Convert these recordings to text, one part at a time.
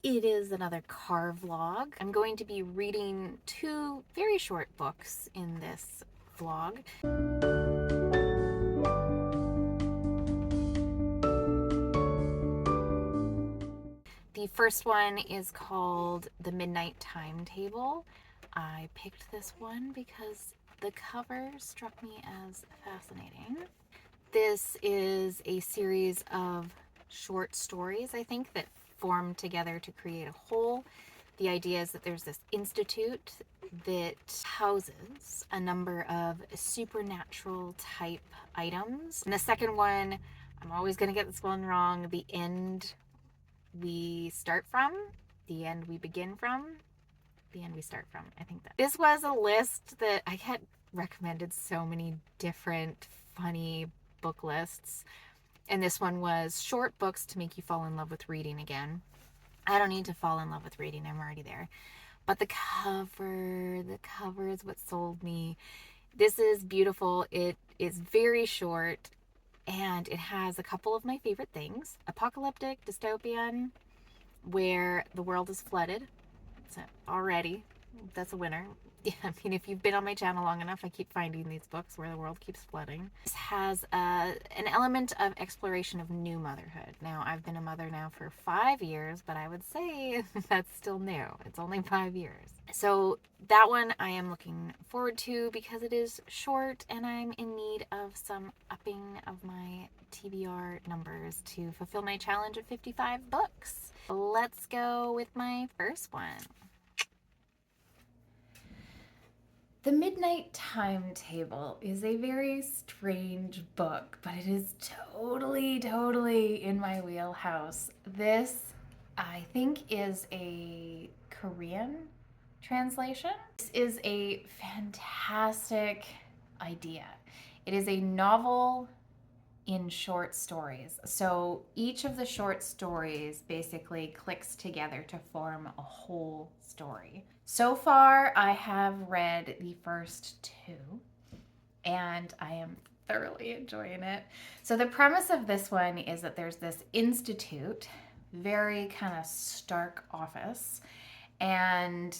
It is another car vlog. I'm going to be reading two very short books in this vlog. The first one is called The Midnight Timetable. I picked this one because the cover struck me as fascinating. This is a series of short stories, I think, that form together to create a whole. The idea is that there's this institute that houses a number of supernatural type items. And the second one, I'm always going to get this one wrong, the end we start from, the end we begin from, the end we start from. I think that this was a list that I get recommended so many different funny book lists. And this one was short books to make you fall in love with reading again. I don't need to fall in love with reading, I'm already there. But the cover is what sold me. This is beautiful. It is very short and it has a couple of my favorite things. Apocalyptic, dystopian, where the world is flooded. So already, that's a winner. Yeah, I mean, if you've been on my channel long enough, I keep finding these books where the world keeps flooding. This has an element of exploration of new motherhood. Now, I've been a mother now for 5 years, but I would say that's still new. It's only 5 years. So that one I am looking forward to because it is short and I'm in need of some upping of my TBR numbers to fulfill my challenge of 55 books. Let's go with my first one. The Midnight Timetable is a very strange book, but it is totally in my wheelhouse. This, I think, is a Korean translation. This is a fantastic idea. It is a novel in short stories. So each of the short stories basically clicks together to form a whole story. So far, I have read the first two, and I am thoroughly enjoying it. So the premise of this one is that there's this institute, very kind of stark office, and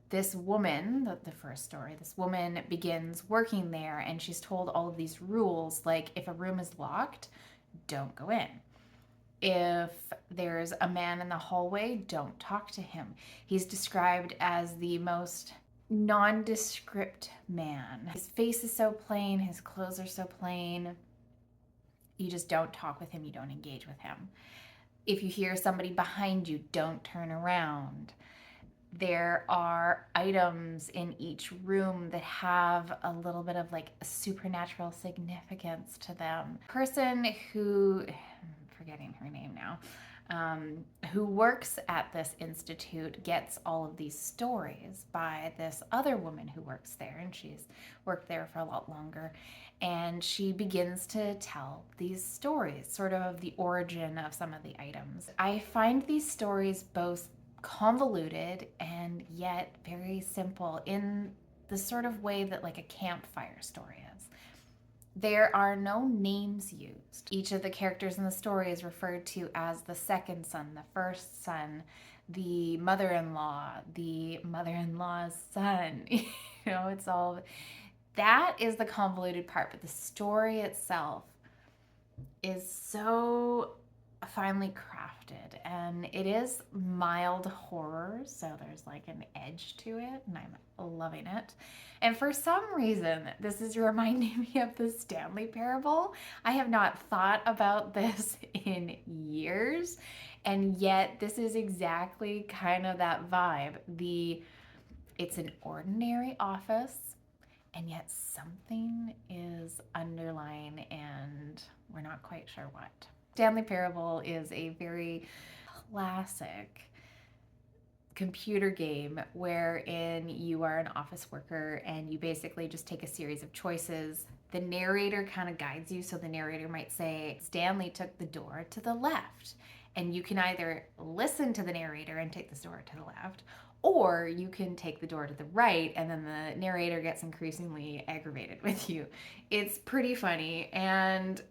this woman, the first story, this woman begins working there and she's told all of these rules, like if a room is locked, don't go in. If there's a man in the hallway, don't talk to him. He's described as the most nondescript man. His face is so plain, his clothes are so plain. You just don't talk with him, you don't engage with him. If you hear somebody behind you, don't turn around. There are items in each room that have a little bit of like a supernatural significance to them. Person who, I'm forgetting her name now, who works at this institute gets all of these stories by this other woman who works there, and she's worked there for a lot longer. And she begins to tell these stories, sort of the origin of some of the items. I find these stories both convoluted and yet very simple in the sort of way that like a campfire story is. There are no names used. Each of the characters in the story is referred to as the second son, the first son, the mother-in-law, the mother-in-law's son. You know, it's all, that is the convoluted part, but the story itself is so finely crafted, and it is mild horror, so there's like an edge to it, and I'm loving it. And for some reason, this is reminding me of the Stanley Parable. I have not thought about this in years, and yet this is exactly kind of that vibe. It's an ordinary office, and yet something is underlying, and we're not quite sure what. Stanley Parable is a very classic computer game wherein you are an office worker and you basically just take a series of choices. The narrator kind of guides you, so the narrator might say, Stanley took the door to the left. And you can either listen to the narrator and take the door to the left, or you can take the door to the right, and then the narrator gets increasingly aggravated with you. It's pretty funny, and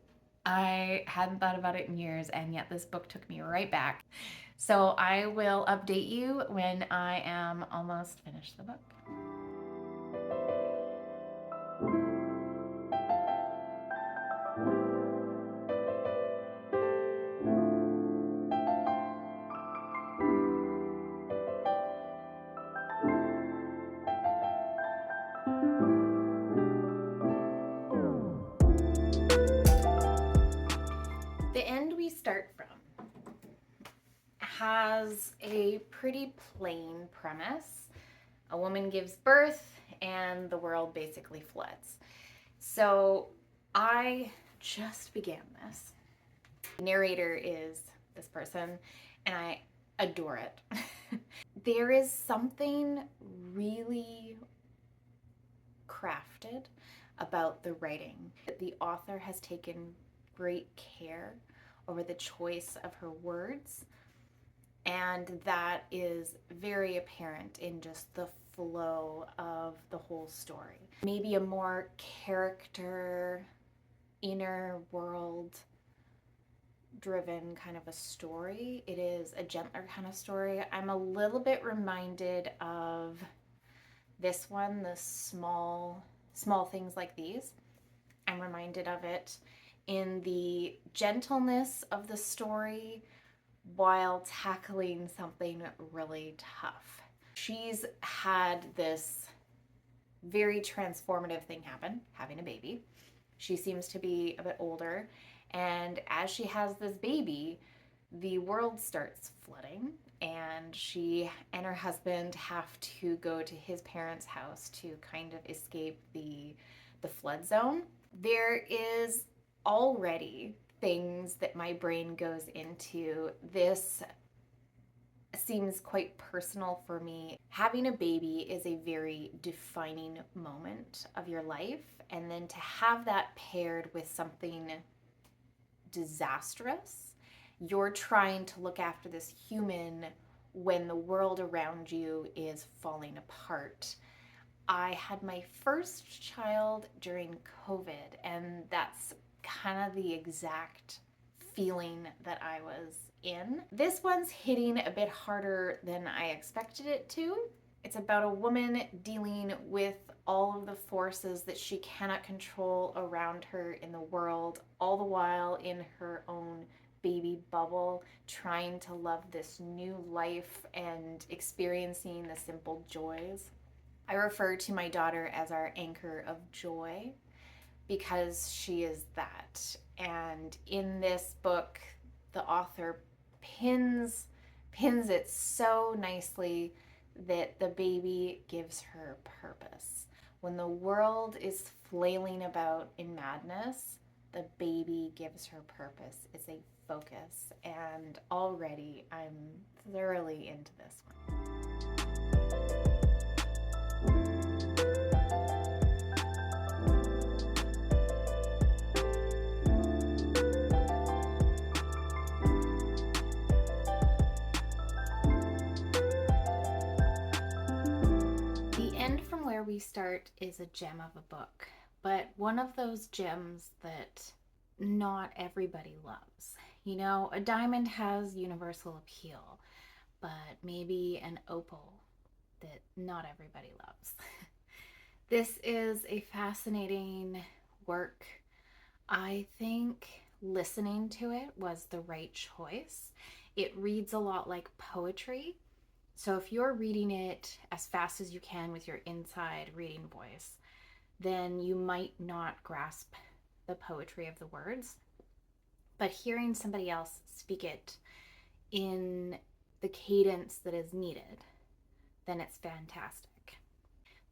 I hadn't thought about it in years, and yet this book took me right back. So I will update you when I am almost finished the book. The end we start from has a pretty plain premise. A woman gives birth and the world basically floods. So I just began this. The narrator is this person and I adore it. There is something really crafted about the writing. The author has taken great care over the choice of her words, and that is very apparent in just the flow of the whole story. Maybe a more character, inner world driven kind of a story. It is a gentler kind of story. I'm a little bit reminded of this one, the small things like these. I'm reminded of it in the gentleness of the story while tackling something really tough. She's had this very transformative thing happen, having a baby. She seems to be a bit older, and as she has this baby, the world starts flooding, and she and her husband have to go to his parents' house to kind of escape the flood zone. There is already things that my brain goes into. This seems quite personal for me. Having a baby is a very defining moment of your life, and then to have that paired with something disastrous, you're trying to look after this human when the world around you is falling apart. I had my first child during COVID, and that's kind of the exact feeling that I was in. This one's hitting a bit harder than I expected it to. It's about a woman dealing with all of the forces that she cannot control around her in the world, all the while in her own baby bubble, trying to love this new life and experiencing the simple joys. I refer to my daughter as our anchor of joy because she is that. And in this book, the author pins it so nicely that the baby gives her purpose. When the world is flailing about in madness, the baby gives her purpose. It's a focus, and already I'm thoroughly into this one. Where we start is a gem of a book, but one of those gems that not everybody loves. You know, a diamond has universal appeal, but maybe an opal that not everybody loves. This is a fascinating work. I think listening to it was the right choice. It reads a lot like poetry. So if you're reading it as fast as you can with your inside reading voice, then you might not grasp the poetry of the words. But hearing somebody else speak it in the cadence that is needed, then it's fantastic.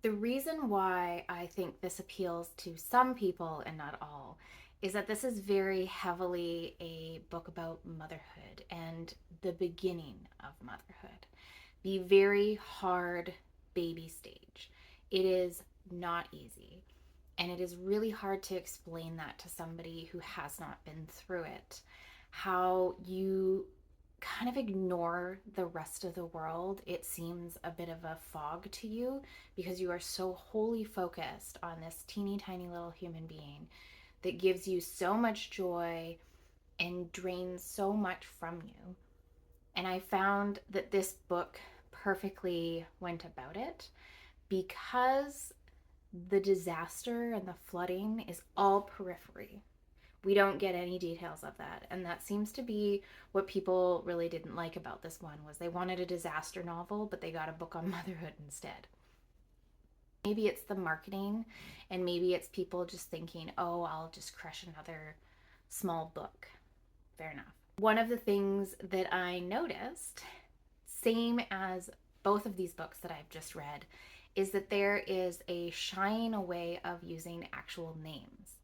The reason why I think this appeals to some people and not all is that this is very heavily a book about motherhood and the beginning of motherhood. The very hard baby stage. It is not easy. And it is really hard to explain that to somebody who has not been through it. How you kind of ignore the rest of the world. It seems a bit of a fog to you because you are so wholly focused on this teeny tiny little human being that gives you so much joy and drains so much from you. And I found that this book perfectly went about it because the disaster and the flooding is all periphery. We don't get any details of that. And that seems to be what people really didn't like about this one, was they wanted a disaster novel, but they got a book on motherhood instead. Maybe it's the marketing, and maybe it's people just thinking, oh, I'll just crush another small book. Fair enough. One of the things that I noticed, same as both of these books that I've just read, is that there is a shying away of using actual names.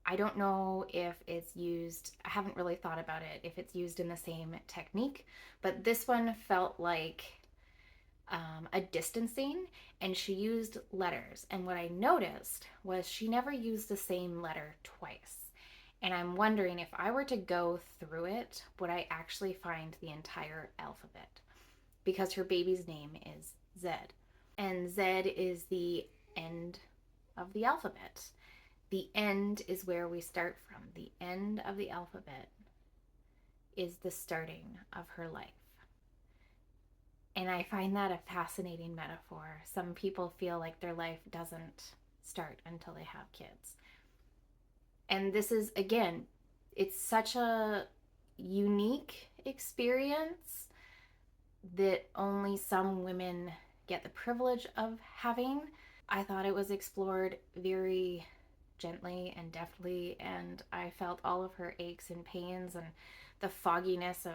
I don't know if it's used, I haven't really thought about it, if it's used in the same technique, but this one felt like a distancing, and she used letters. And what I noticed was she never used the same letter twice. And I'm wondering, if I were to go through it, would I actually find the entire alphabet? Because her baby's name is Zed. And Zed is the end of the alphabet. The end is where we start from. The end of the alphabet is the starting of her life. And I find that a fascinating metaphor. Some people feel like their life doesn't start until they have kids. And this is, again, it's such a unique experience that only some women get the privilege of having. I thought it was explored very gently and deftly, and I felt all of her aches and pains and the fogginess of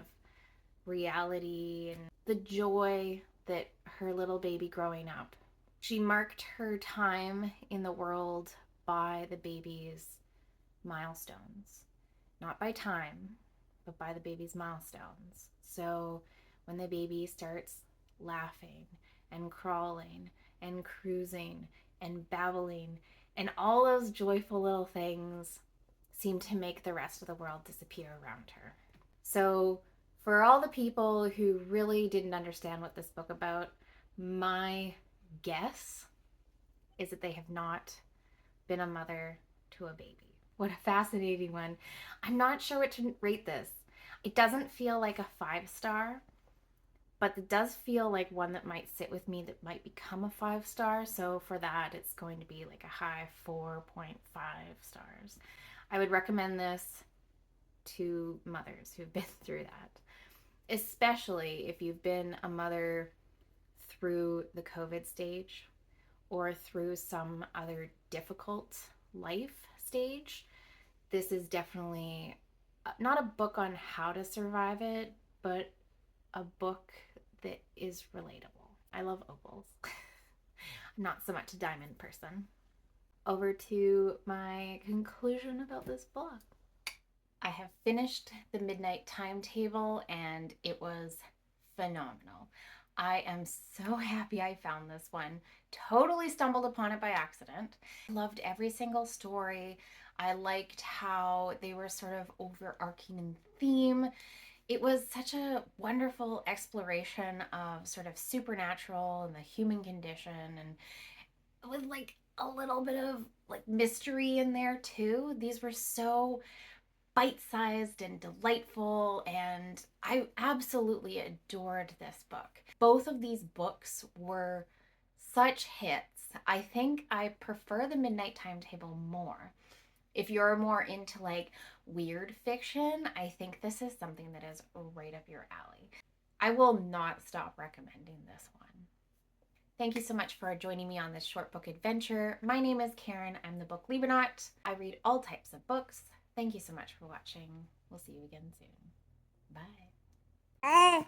reality and the joy that her little baby growing up. She marked her time in the world by the baby's milestones. Not by time, but by the baby's milestones. So when the baby starts laughing and crawling and cruising and babbling, and all those joyful little things seem to make the rest of the world disappear around her. So for all the people who really didn't understand what this book about, my guess is that they have not been a mother to a baby. What a fascinating one. I'm not sure what to rate this. It doesn't feel like a 5-star, but it does feel like one that might sit with me, that might become a 5-star. So for that, it's going to be like a high 4.5 stars. I would recommend this to mothers who've been through that, especially if you've been a mother through the COVID stage or through some other difficult life stage. This is definitely not a book on how to survive it, but a book that is relatable. I love opals. I'm not so much a diamond person. Over to my conclusion about this book. I have finished The Midnight Timetable, and it was phenomenal. I am so happy I found this one. Totally stumbled upon it by accident. Loved every single story. I liked how they were sort of overarching in theme. It was such a wonderful exploration of sort of supernatural and the human condition, and with like a little bit of like mystery in there too. These were so bite-sized and delightful, and I absolutely adored this book. Both of these books were such hits. I think I prefer The Midnight Timetable more. If you're more into like weird fiction, I think this is something that is right up your alley. I will not stop recommending this one. Thank you so much for joining me on this short book adventure. My name is Karen. I'm the Book Lieberaut. I read all types of books. Thank you so much for watching. We'll see you again soon. Bye.